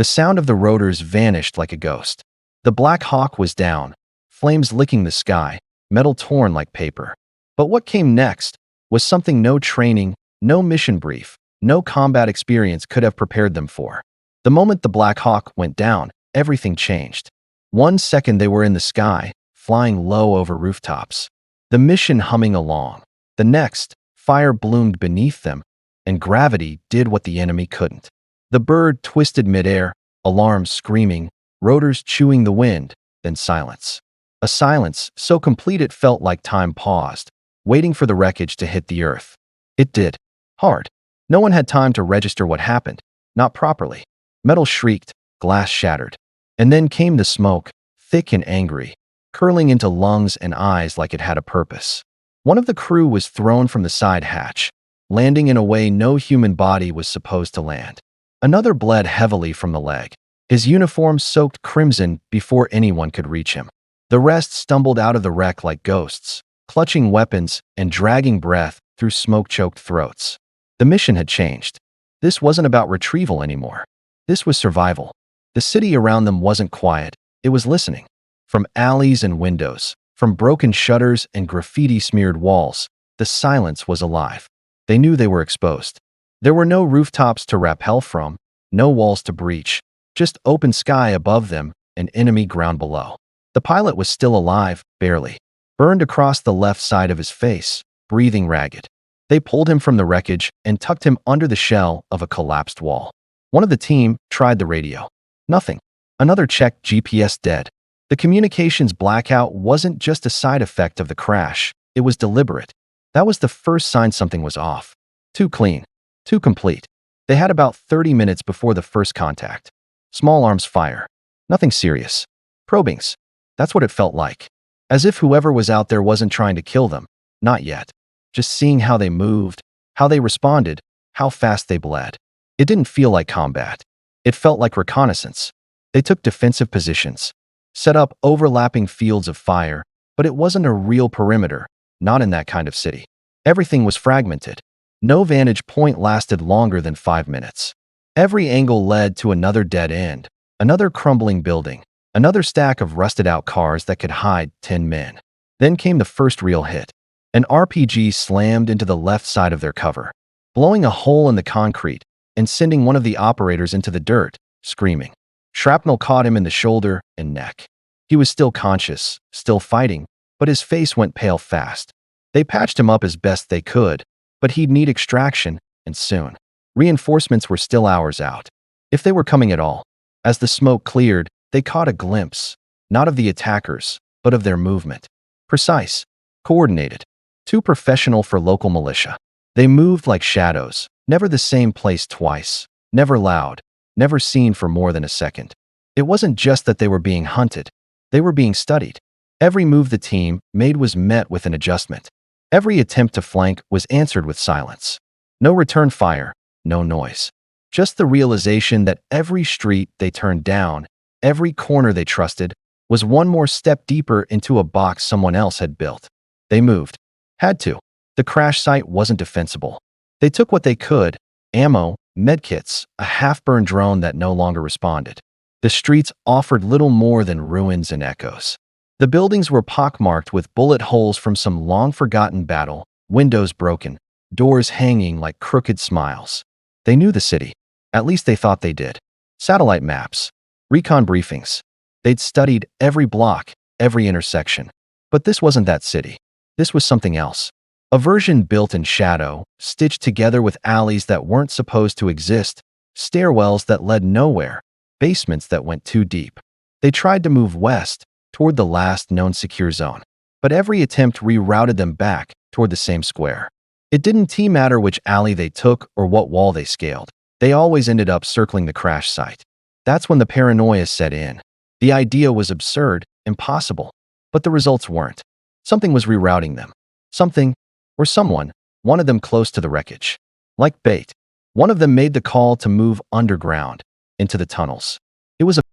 The sound of the rotors vanished like a ghost. The Black Hawk was down, flames licking the sky, metal torn like paper. But what came next was something no training, no mission brief, no combat experience could have prepared them for. The moment the Black Hawk went down, everything changed. 1 second they were in the sky, flying low over rooftops. The mission humming along. The next, fire bloomed beneath them, and gravity did what the enemy couldn't. The bird twisted midair, alarms screaming, rotors chewing the wind, then silence. A silence so complete it felt like time paused, waiting for the wreckage to hit the earth. It did. Hard. No one had time to register what happened. Not properly. Metal shrieked, glass shattered. And then came the smoke, thick and angry, curling into lungs and eyes like it had a purpose. One of the crew was thrown from the side hatch, landing in a way no human body was supposed to land. Another bled heavily from the leg, his uniform soaked crimson before anyone could reach him. The rest stumbled out of the wreck like ghosts, clutching weapons and dragging breath through smoke-choked throats. The mission had changed. This wasn't about retrieval anymore. This was survival. The city around them wasn't quiet, it was listening. From alleys and windows, from broken shutters and graffiti-smeared walls, the silence was alive. They knew they were exposed. There were no rooftops to rappel from, no walls to breach, just open sky above them and enemy ground below. The pilot was still alive, barely, burned across the left side of his face, breathing ragged. They pulled him from the wreckage and tucked him under the shell of a collapsed wall. One of the team tried the radio. Nothing. Another checked GPS dead. The communications blackout wasn't just a side effect of the crash, it was deliberate. That was the first sign something was off. Too clean. Too complete. They had about 30 minutes before the first contact. Small arms fire. Nothing serious. Probings. That's what it felt like. As if whoever was out there wasn't trying to kill them. Not yet. Just seeing how they moved, how they responded, how fast they bled. It didn't feel like combat. It felt like reconnaissance. They took defensive positions, set up overlapping fields of fire, but it wasn't a real perimeter, not in that kind of city. Everything was fragmented. No vantage point lasted longer than 5 minutes. Every angle led to another dead end, another crumbling building, another stack of rusted-out cars that could hide 10 men. Then came the first real hit. An RPG slammed into the left side of their cover, blowing a hole in the concrete and sending one of the operators into the dirt, screaming. Shrapnel caught him in the shoulder and neck. He was still conscious, still fighting, but his face went pale fast. They patched him up as best they could, but he'd need extraction, and soon. Reinforcements were still hours out, if they were coming at all. As the smoke cleared, they caught a glimpse, not of the attackers, but of their movement. Precise, coordinated, too professional for local militia. They moved like shadows, never the same place twice, never loud, never seen for more than a second. It wasn't just that they were being hunted, they were being studied. Every move the team made was met with an adjustment. Every attempt to flank was answered with silence. No return fire, no noise. Just the realization that every street they turned down, every corner they trusted, was one more step deeper into a box someone else had built. They moved. Had to. The crash site wasn't defensible. They took what they could: ammo, medkits, a half-burned drone that no longer responded. The streets offered little more than ruins and echoes. The buildings were pockmarked with bullet holes from some long-forgotten battle, windows broken, doors hanging like crooked smiles. They knew the city. At least they thought they did. Satellite maps, recon briefings. They'd studied every block, every intersection. But this wasn't that city. This was something else. A version built in shadow, stitched together with alleys that weren't supposed to exist, stairwells that led nowhere, basements that went too deep. They tried to move west, toward the last known secure zone. But every attempt rerouted them back toward the same square. It didn't matter which alley they took or what wall they scaled. They always ended up circling the crash site. That's when the paranoia set in. The idea was absurd, impossible. But the results weren't. Something was rerouting them. Something, or someone, wanted them close to the wreckage. Like bait. One of them made the call to move underground, into the tunnels.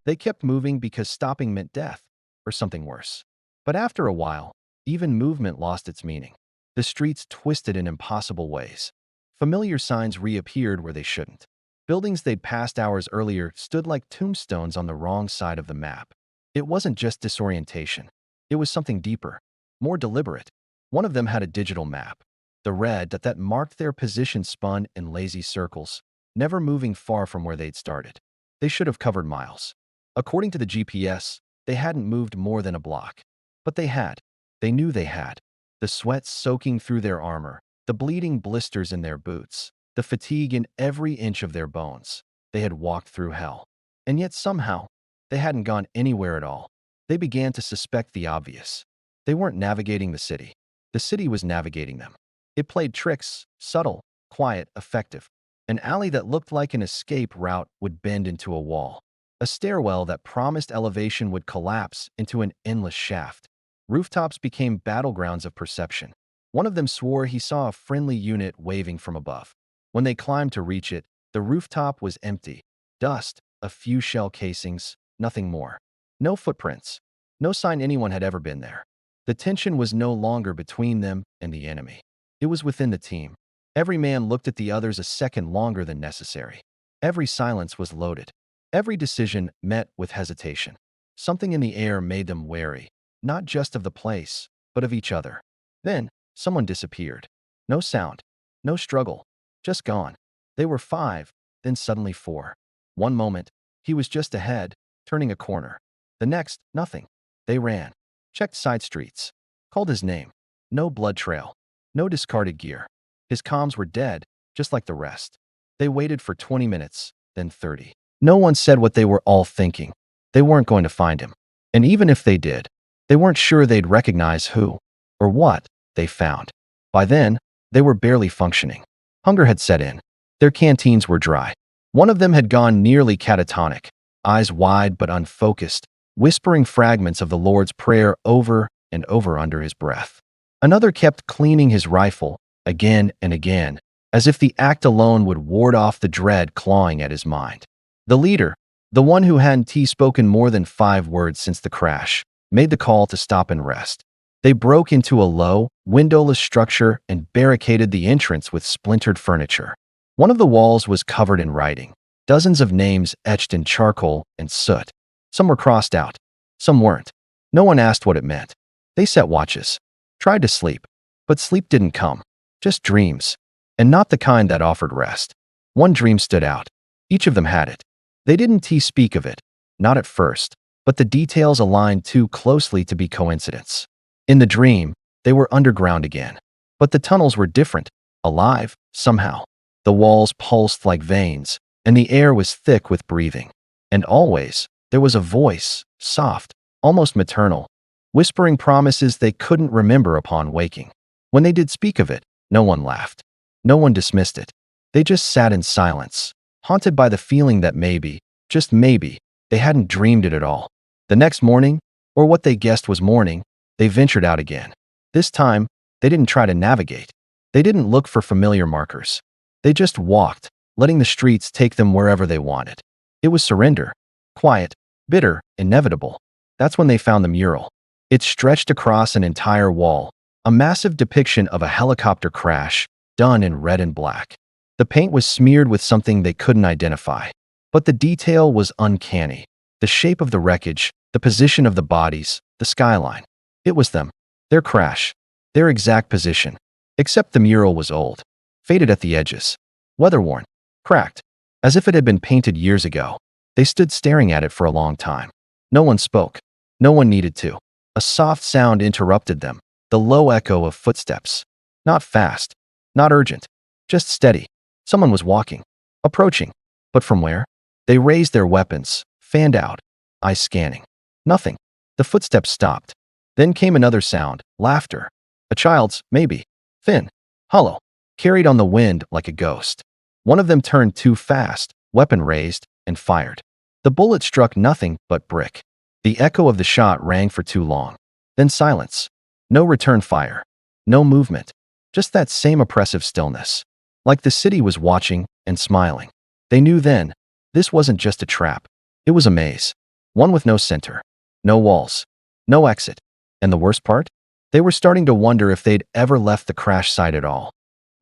They kept moving because stopping meant death, or something worse. But after a while, even movement lost its meaning. The streets twisted in impossible ways. Familiar signs reappeared where they shouldn't. Buildings they'd passed hours earlier stood like tombstones on the wrong side of the map. It wasn't just disorientation. It was something deeper, more deliberate. One of them had a digital map. The red that marked their position spun in lazy circles, never moving far from where they'd started. They should have covered miles. According to the GPS, they hadn't moved more than a block. But they had. They knew they had. The sweat soaking through their armor, the bleeding blisters in their boots, the fatigue in every inch of their bones. They had walked through hell. And yet somehow, they hadn't gone anywhere at all. They began to suspect the obvious. They weren't navigating the city. The city was navigating them. It played tricks, subtle, quiet, effective. An alley that looked like an escape route would bend into a wall. A stairwell that promised elevation would collapse into an endless shaft. Rooftops became battlegrounds of perception. One of them swore he saw a friendly unit waving from above. When they climbed to reach it, the rooftop was empty. Dust, a few shell casings, nothing more. No footprints. No sign anyone had ever been there. The tension was no longer between them and the enemy. It was within the team. Every man looked at the others a second longer than necessary. Every silence was loaded. Every decision met with hesitation. Something in the air made them wary, not just of the place, but of each other. Then, someone disappeared. No sound, no struggle, just gone. They were 5, then suddenly 4. One moment, he was just ahead, turning a corner. The next, nothing. They ran, checked side streets, called his name. No blood trail, no discarded gear. His comms were dead, just like the rest. They waited for 20 minutes, then 30. No one said what they were all thinking. They weren't going to find him. And even if they did, they weren't sure they'd recognize who or what they found. By then, they were barely functioning. Hunger had set in. Their canteens were dry. One of them had gone nearly catatonic, eyes wide but unfocused, whispering fragments of the Lord's Prayer over and over under his breath. Another kept cleaning his rifle again and again, as if the act alone would ward off the dread clawing at his mind. The leader, the one who hadn't spoken more than 5 words since the crash, made the call to stop and rest. They broke into a low, windowless structure and barricaded the entrance with splintered furniture. One of the walls was covered in writing, dozens of names etched in charcoal and soot. Some were crossed out, some weren't. No one asked what it meant. They set watches, tried to sleep, but sleep didn't come, just dreams, and not the kind that offered rest. One dream stood out. Each of them had it. They didn't speak of it, not at first, but the details aligned too closely to be coincidence. In the dream, they were underground again. But the tunnels were different, alive, somehow. The walls pulsed like veins, and the air was thick with breathing. And always, there was a voice, soft, almost maternal, whispering promises they couldn't remember upon waking. When they did speak of it, no one laughed. No one dismissed it. They just sat in silence, haunted by the feeling that maybe, just maybe, they hadn't dreamed it at all. The next morning, or what they guessed was morning, they ventured out again. This time, they didn't try to navigate. They didn't look for familiar markers. They just walked, letting the streets take them wherever they wanted. It was surrender. Quiet, bitter, inevitable. That's when they found the mural. It stretched across an entire wall, a massive depiction of a helicopter crash, done in red and black. The paint was smeared with something they couldn't identify. But the detail was uncanny. The shape of the wreckage, the position of the bodies, the skyline. It was them. Their crash. Their exact position. Except the mural was old. Faded at the edges. Weather-worn. Cracked. As if it had been painted years ago. They stood staring at it for a long time. No one spoke. No one needed to. A soft sound interrupted them. The low echo of footsteps. Not fast. Not urgent. Just steady. Someone was walking. Approaching. But from where? They raised their weapons. Fanned out. Eyes scanning. Nothing. The footsteps stopped. Then came another sound. Laughter. A child's, maybe. Thin. Hollow. Carried on the wind like a ghost. One of them turned too fast, weapon raised, and fired. The bullet struck nothing but brick. The echo of the shot rang for too long. Then silence. No return fire. No movement. Just that same oppressive stillness. Like the city was watching and smiling. They knew then, this wasn't just a trap. It was a maze. One with no center. No walls. No exit. And the worst part? They were starting to wonder if they'd ever left the crash site at all.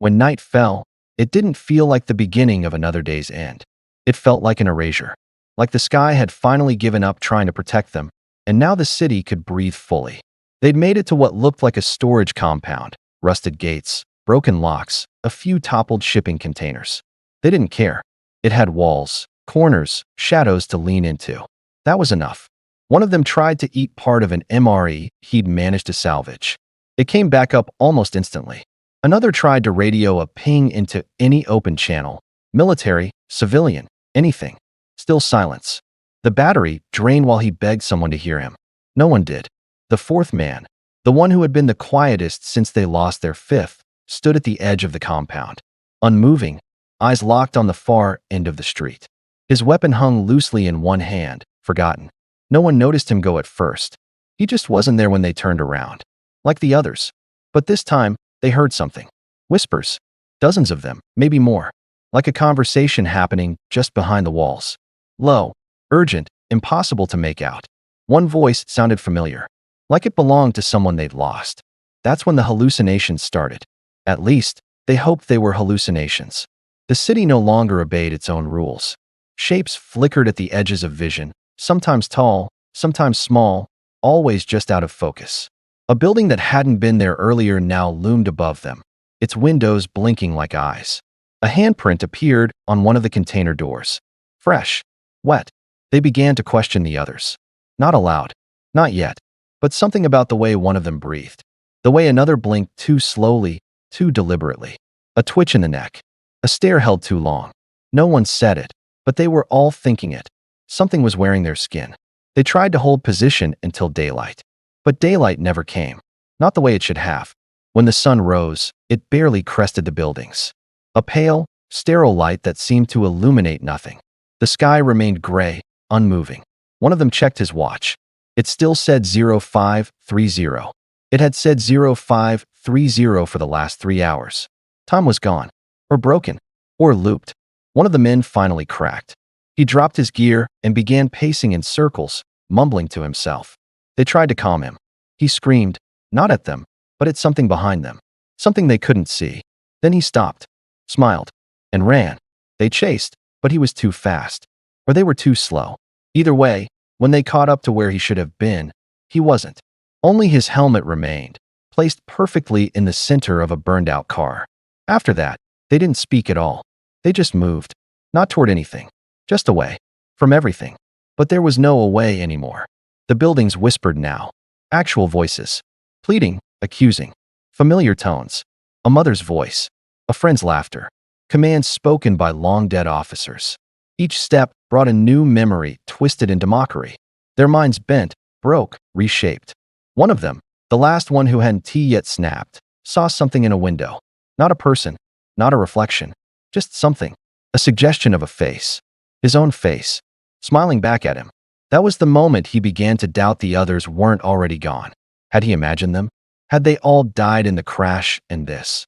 When night fell, it didn't feel like the beginning of another day's end. It felt like an erasure. Like the sky had finally given up trying to protect them, and now the city could breathe fully. They'd made it to what looked like a storage compound, rusted gates, broken locks, a few toppled shipping containers. They didn't care. It had walls, corners, shadows to lean into. That was enough. One of them tried to eat part of an MRE he'd managed to salvage. It came back up almost instantly. Another tried to radio a ping into any open channel, military, civilian, anything. Still silence. The battery drained while he begged someone to hear him. No one did. The fourth man, the one who had been the quietest since they lost their fifth, stood at the edge of the compound. Unmoving, eyes locked on the far end of the street. His weapon hung loosely in one hand, forgotten. No one noticed him go at first. He just wasn't there when they turned around. Like the others. But this time, they heard something. Whispers. Dozens of them, maybe more. Like a conversation happening just behind the walls. Low, urgent, impossible to make out. One voice sounded familiar. Like it belonged to someone they'd lost. That's when the hallucinations started. At least, they hoped they were hallucinations. The city no longer obeyed its own rules. Shapes flickered at the edges of vision, sometimes tall, sometimes small, always just out of focus. A building that hadn't been there earlier now loomed above them, its windows blinking like eyes. A handprint appeared on one of the container doors. Fresh, wet. They began to question the others. Not aloud. Not yet. But something about the way one of them breathed. The way another blinked too slowly, too deliberately. A twitch in the neck. A stare held too long. No one said it, but they were all thinking it. Something was wearing their skin. They tried to hold position until daylight. But daylight never came. Not the way it should have. When the sun rose, it barely crested the buildings. A pale, sterile light that seemed to illuminate nothing. The sky remained gray, unmoving. One of them checked his watch. It still said 0530. It had said 0530 for the last 3 hours. Time was gone. Or broken. Or looped. One of the men finally cracked. He dropped his gear and began pacing in circles, mumbling to himself. They tried to calm him. He screamed, not at them, but at something behind them. Something they couldn't see. Then he stopped, smiled, and ran. They chased, but he was too fast. Or they were too slow. Either way, when they caught up to where he should have been, he wasn't. Only his helmet remained, placed perfectly in the center of a burned-out car. After that, they didn't speak at all. They just moved. Not toward anything. Just away. From everything. But there was no away anymore. The buildings whispered now. Actual voices. Pleading, accusing. Familiar tones. A mother's voice. A friend's laughter. Commands spoken by long-dead officers. Each step brought a new memory twisted into mockery. Their minds bent, broke, reshaped. One of them, the last one who hadn't yet snapped, saw something in a window. Not a person, not a reflection, just something. A suggestion of a face. His own face. Smiling back at him. That was the moment he began to doubt the others weren't already gone. Had he imagined them? Had they all died in the crash and this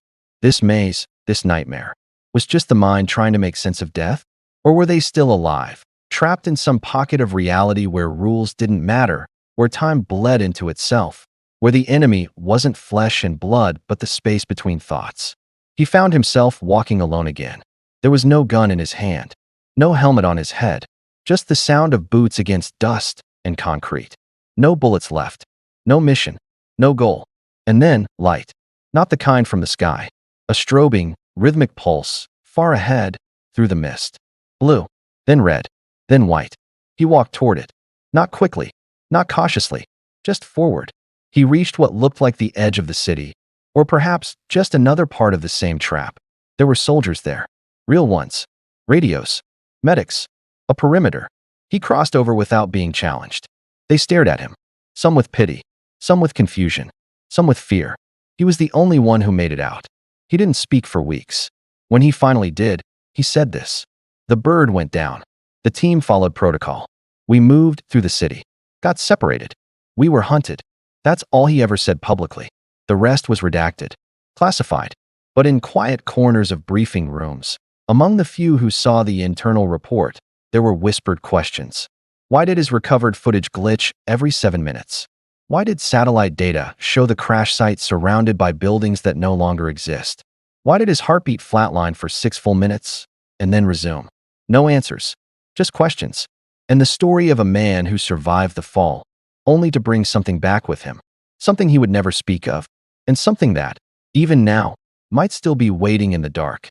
maze, this nightmare, was just the mind trying to make sense of death? Or were they still alive, trapped in some pocket of reality where rules didn't matter, where time bled into itself, where the enemy wasn't flesh and blood but the space between thoughts? He found himself walking alone again. There was no gun in his hand, no helmet on his head, just the sound of boots against dust and concrete. No bullets left, no mission, no goal. And then, light. Not the kind from the sky. A strobing, rhythmic pulse, far ahead, through the mist. Blue, then red, then white. He walked toward it. Not quickly, not cautiously, just forward. He reached what looked like the edge of the city, or perhaps just another part of the same trap. There were soldiers there. Real ones. Radios. Medics. A perimeter. He crossed over without being challenged. They stared at him. Some with pity. Some with confusion. Some with fear. He was the only one who made it out. He didn't speak for weeks. When he finally did, he said this. The bird went down. The team followed protocol. We moved through the city. Got separated. We were hunted. That's all he ever said publicly. The rest was redacted. Classified. But in quiet corners of briefing rooms, among the few who saw the internal report, there were whispered questions. Why did his recovered footage glitch every 7 minutes? Why did satellite data show the crash site surrounded by buildings that no longer exist? Why did his heartbeat flatline for 6 full minutes and then resume? No answers, just questions. And the story of a man who survived the fall, only to bring something back with him. Something he would never speak of, and something that, even now, might still be waiting in the dark.